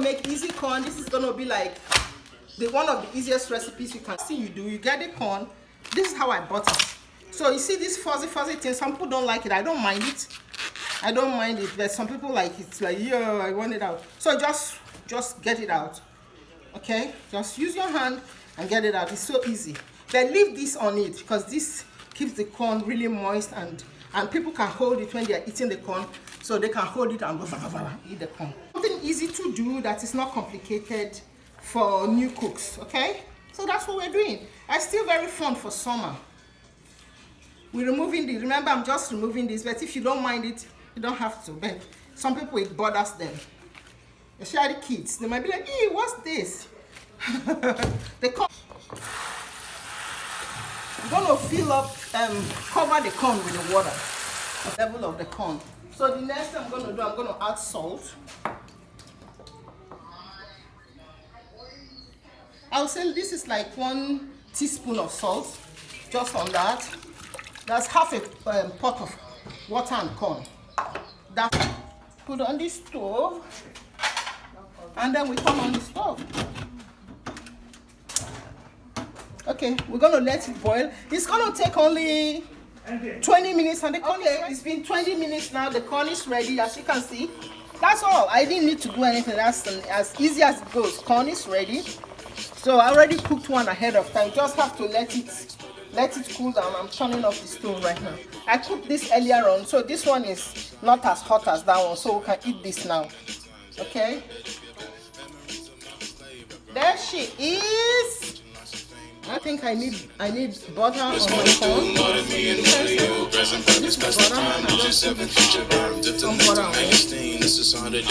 make easy corn. This is gonna be like one of the easiest recipes you can see. You get the corn. This is how I bought it. So you see this fuzzy thing, some people don't like it. I don't mind it. I don't mind it, but some people like it. It's like, yeah, I want it out. So just get it out. Okay? Just use your hand and get it out. It's so easy. Then leave this on it because this keeps the corn really moist, and people can hold it when they are eating the corn. So they can hold it and eat the corn. Something easy to do that is not complicated for new cooks, okay? So that's what we're doing. It's still very fun for summer. We're removing this. Remember, I'm just removing this, but if you don't mind it, you don't have to. But some people, it bothers them. Especially kids. They might be like, hey, what's this? They come. You're going to fill up, cover the corn with the water. The level of the corn. So the next thing I'm going to do, I'm going to add salt. I'll say this is like 1 teaspoon of salt, just on that. That's half a pot of water and corn. That put on the stove, and then we come on the stove. Okay, we're gonna let it boil. It's gonna take only 20 minutes, and the corn it's been 20 minutes now. The corn is ready, as you can see. That's all. I didn't need to do anything. That's as easy as it goes. Corn is ready. So I already cooked one ahead of time. Just have to let it cool down. I'm turning off the stove right now. I cooked this earlier on, so this one is not as hot as that one, so we can eat this now. Okay. There she is. I think I need butter on my corn. This is butter. I just some butter on it.